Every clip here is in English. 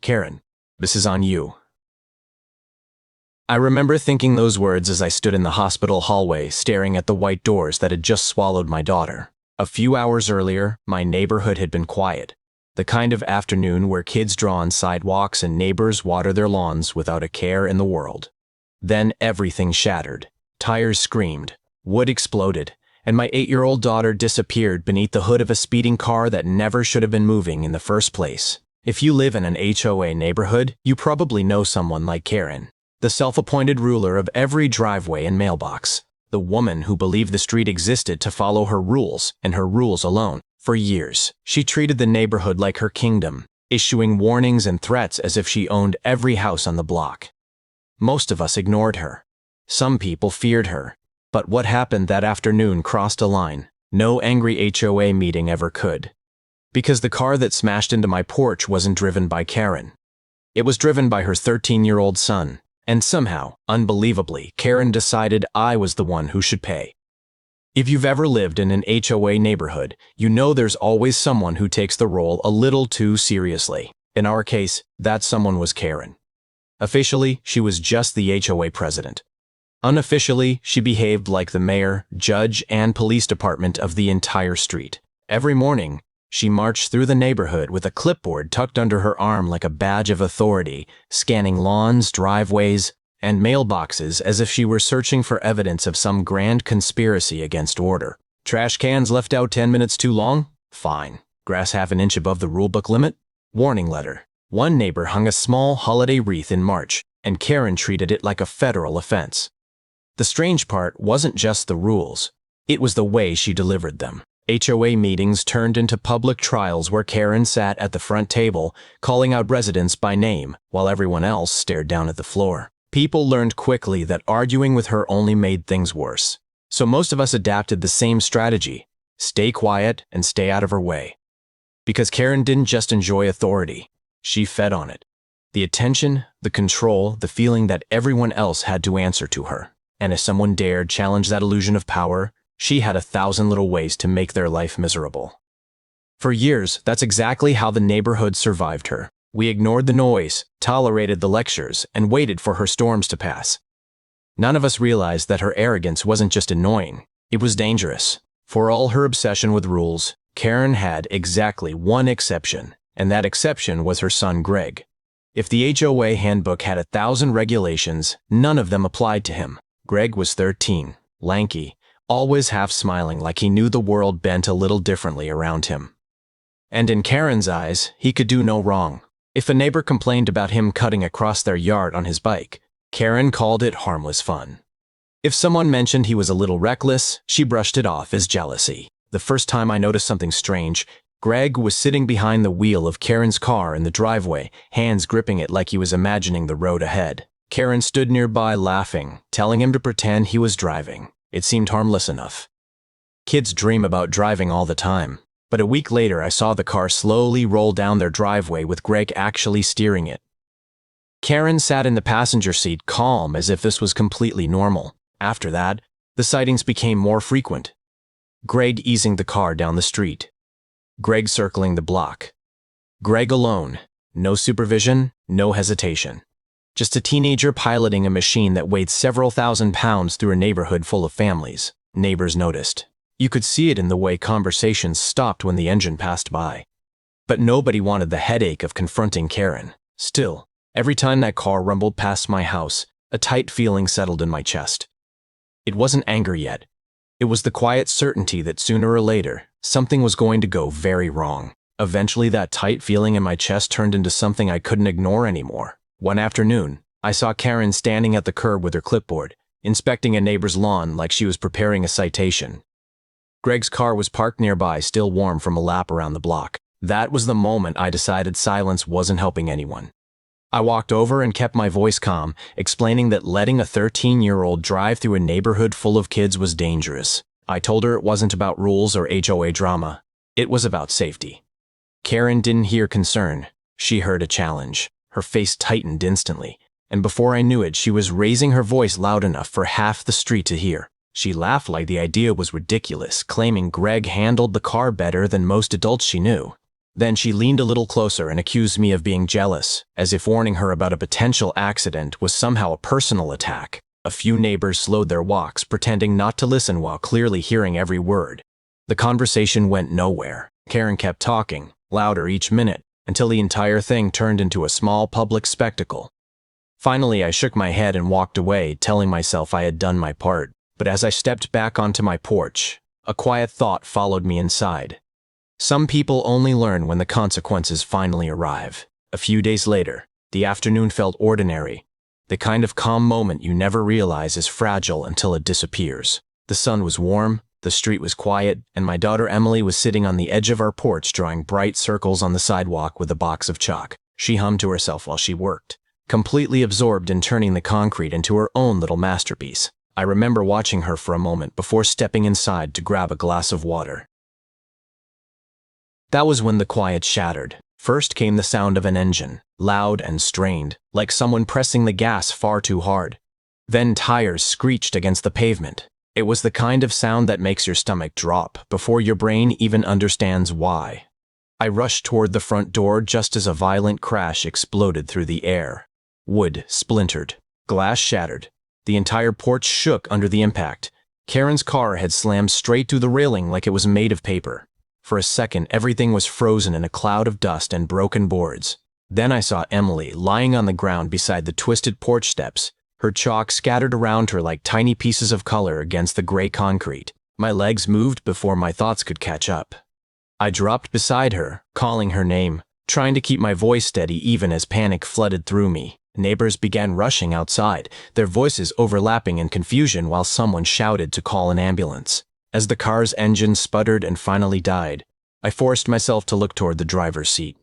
Karen, this is on you." I remember thinking those words as I stood in the hospital hallway staring at the white doors that had just swallowed my daughter. A few hours earlier, my neighborhood had been quiet. The kind of afternoon where kids draw on sidewalks and neighbors water their lawns without a care in the world. Then everything shattered. Tires screamed, wood exploded, and my 8-year-old daughter disappeared beneath the hood of a speeding car that never should have been moving in the first place. If you live in an HOA neighborhood, you probably know someone like Karen, the self-appointed ruler of every driveway and mailbox, the woman who believed the street existed to follow her rules and her rules alone. For years, she treated the neighborhood like her kingdom, issuing warnings and threats as if she owned every house on the block. Most of us ignored her. Some people feared her. But what happened that afternoon crossed a line no angry HOA meeting ever could. Because the car that smashed into my porch wasn't driven by Karen. It was driven by her 13-year-old son. And somehow, unbelievably, Karen decided I was the one who should pay. If you've ever lived in an HOA neighborhood, you know there's always someone who takes the role a little too seriously. In our case, that someone was Karen. Officially, she was just the HOA president. Unofficially, she behaved like the mayor, judge, and police department of the entire street. Every morning, she marched through the neighborhood with a clipboard tucked under her arm like a badge of authority, scanning lawns, driveways, and mailboxes as if she were searching for evidence of some grand conspiracy against order. Trash cans left out 10 minutes too long? Fine. Grass half an inch above the rulebook limit? Warning letter. One neighbor hung a small holiday wreath in March, and Karen treated it like a federal offense. The strange part wasn't just the rules. It was the way she delivered them. HOA meetings turned into public trials where Karen sat at the front table, calling out residents by name, while everyone else stared down at the floor. People learned quickly that arguing with her only made things worse. So most of us adapted the same strategy: stay quiet and stay out of her way. Because Karen didn't just enjoy authority, she fed on it. The attention, the control, the feeling that everyone else had to answer to her. And if someone dared challenge that illusion of power, she had 1,000 little ways to make their life miserable. For years, that's exactly how the neighborhood survived her. We ignored the noise, tolerated the lectures, and waited for her storms to pass. None of us realized that her arrogance wasn't just annoying, it was dangerous. For all her obsession with rules, Karen had exactly one exception, and that exception was her son Greg. If the HOA handbook had 1,000 regulations, none of them applied to him. Greg was 13, lanky, always half smiling like he knew the world bent a little differently around him. And in Karen's eyes, he could do no wrong. If a neighbor complained about him cutting across their yard on his bike, Karen called it harmless fun. If someone mentioned he was a little reckless, she brushed it off as jealousy. The first time I noticed something strange, Greg was sitting behind the wheel of Karen's car in the driveway, hands gripping it like he was imagining the road ahead. Karen stood nearby laughing, telling him to pretend he was driving. It seemed harmless enough. Kids dream about driving all the time. But a week later, I saw the car slowly roll down their driveway with Greg actually steering it. Karen sat in the passenger seat calm as if this was completely normal. After that, the sightings became more frequent. Greg easing the car down the street. Greg circling the block. Greg alone. No supervision, no hesitation. Just a teenager piloting a machine that weighed several thousand pounds through a neighborhood full of families. Neighbors noticed. You could see it in the way conversations stopped when the engine passed by. But nobody wanted the headache of confronting Karen. Still, every time that car rumbled past my house, a tight feeling settled in my chest. It wasn't anger yet. It was the quiet certainty that sooner or later, something was going to go very wrong. Eventually, that tight feeling in my chest turned into something I couldn't ignore anymore. One afternoon, I saw Karen standing at the curb with her clipboard, inspecting a neighbor's lawn like she was preparing a citation. Greg's car was parked nearby, still warm from a lap around the block. That was the moment I decided silence wasn't helping anyone. I walked over and kept my voice calm, explaining that letting a 13-year-old drive through a neighborhood full of kids was dangerous. I told her it wasn't about rules or HOA drama. It was about safety. Karen didn't hear concern. She heard a challenge. Her face tightened instantly, and before I knew it, she was raising her voice loud enough for half the street to hear. She laughed like the idea was ridiculous, claiming Greg handled the car better than most adults she knew. Then she leaned a little closer and accused me of being jealous, as if warning her about a potential accident was somehow a personal attack. A few neighbors slowed their walks, pretending not to listen while clearly hearing every word. The conversation went nowhere. Karen kept talking, louder each minute, until the entire thing turned into a small public spectacle. Finally, I shook my head and walked away, telling myself I had done my part. But as I stepped back onto my porch, a quiet thought followed me inside. Some people only learn when the consequences finally arrive. A few days later, the afternoon felt ordinary, the kind of calm moment you never realize is fragile until it disappears. The sun was warm, the street was quiet, and my daughter Emily was sitting on the edge of our porch drawing bright circles on the sidewalk with a box of chalk. She hummed to herself while she worked, completely absorbed in turning the concrete into her own little masterpiece. I remember watching her for a moment before stepping inside to grab a glass of water. That was when the quiet shattered. First came the sound of an engine, loud and strained, like someone pressing the gas far too hard. Then tires screeched against the pavement. It was the kind of sound that makes your stomach drop before your brain even understands why. I rushed toward the front door just as a violent crash exploded through the air. Wood splintered, glass shattered. The entire porch shook under the impact. Karen's car had slammed straight through the railing like it was made of paper. For a second, everything was frozen in a cloud of dust and broken boards. Then I saw Emily lying on the ground beside the twisted porch steps, her chalk scattered around her like tiny pieces of color against the gray concrete. My legs moved before my thoughts could catch up. I dropped beside her, calling her name, trying to keep my voice steady even as panic flooded through me. Neighbors began rushing outside, their voices overlapping in confusion while someone shouted to call an ambulance. As the car's engine sputtered and finally died, I forced myself to look toward the driver's seat.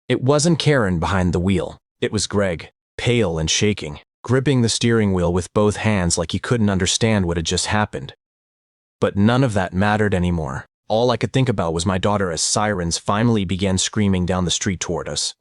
It wasn't Karen behind the wheel. It was Greg, pale and shaking, gripping the steering wheel with both hands like he couldn't understand what had just happened. But none of that mattered anymore. All I could think about was my daughter as sirens finally began screaming down the street toward us.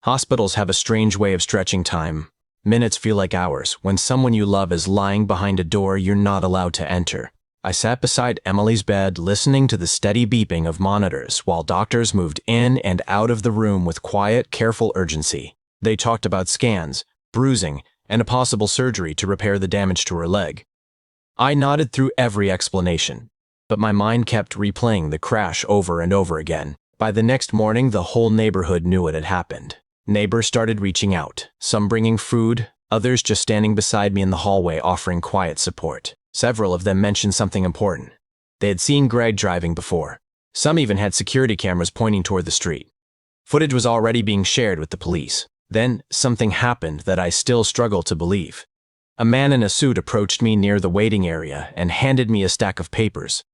Hospitals have a strange way of stretching time. Minutes feel like hours when someone you love is lying behind a door you're not allowed to enter. I sat beside Emily's bed, listening to the steady beeping of monitors while doctors moved in and out of the room with quiet, careful urgency. They talked about scans, bruising, and a possible surgery to repair the damage to her leg. I nodded through every explanation, but my mind kept replaying the crash over and over again. By the next morning, the whole neighborhood knew what had happened. Neighbors started reaching out, some bringing food, others just standing beside me in the hallway offering quiet support. Several of them mentioned something important. They had seen Greg driving before. Some even had security cameras pointing toward the street. Footage was already being shared with the police. Then something happened that I still struggle to believe. A man in a suit approached me near the waiting area and handed me a stack of papers.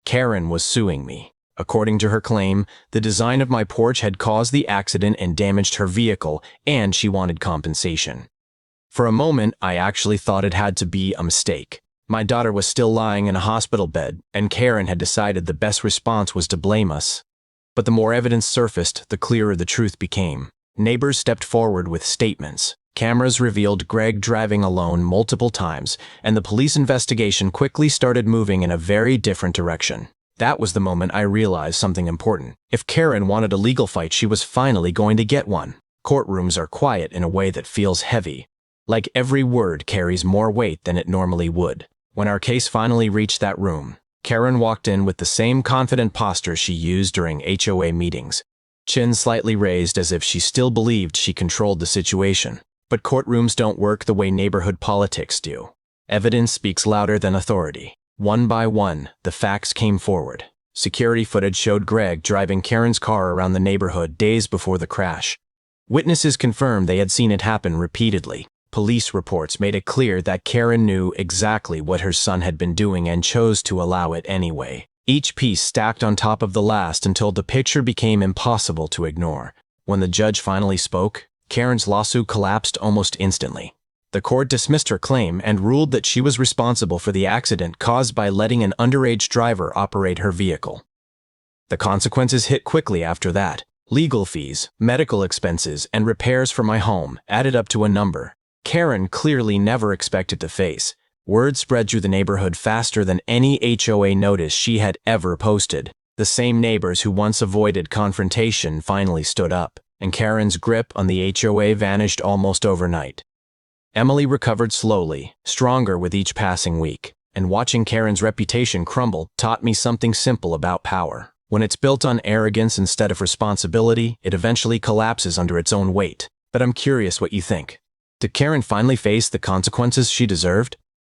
Karen was suing me. According to her claim, the design of my porch had caused the accident and damaged her vehicle, and she wanted compensation. For a moment, I actually thought it had to be a mistake. My daughter was still lying in a hospital bed, and Karen had decided the best response was to blame us. But the more evidence surfaced, the clearer the truth became. Neighbors stepped forward with statements. Cameras revealed Greg driving alone multiple times, and the police investigation quickly started moving in a very different direction. That was the moment I realized something important. If Karen wanted a legal fight, she was finally going to get one. Courtrooms are quiet in a way that feels heavy, like every word carries more weight than it normally would. When our case finally reached that room, Karen walked in with the same confident posture she used during HOA meetings, chin slightly raised as if she still believed she controlled the situation. But courtrooms don't work the way neighborhood politics do. Evidence speaks louder than authority. One by one, the facts came forward. Security footage showed Greg driving Karen's car around the neighborhood days before the crash. Witnesses confirmed they had seen it happen repeatedly. Police reports made it clear that Karen knew exactly what her son had been doing and chose to allow it anyway. Each piece stacked on top of the last until the picture became impossible to ignore. When the judge finally spoke, Karen's lawsuit collapsed almost instantly. The court dismissed her claim and ruled that she was responsible for the accident caused by letting an underage driver operate her vehicle. The consequences hit quickly after that. Legal fees, medical expenses, and repairs for my home added up to a number Karen clearly never expected to face. Word spread through the neighborhood faster than any HOA notice she had ever posted. The same neighbors who once avoided confrontation finally stood up, and Karen's grip on the HOA vanished almost overnight. Emily recovered slowly, stronger with each passing week, and watching Karen's reputation crumble taught me something simple about power. When it's built on arrogance instead of responsibility, it eventually collapses under its own weight. But I'm curious what you think. Did Karen finally face the consequences she deserved?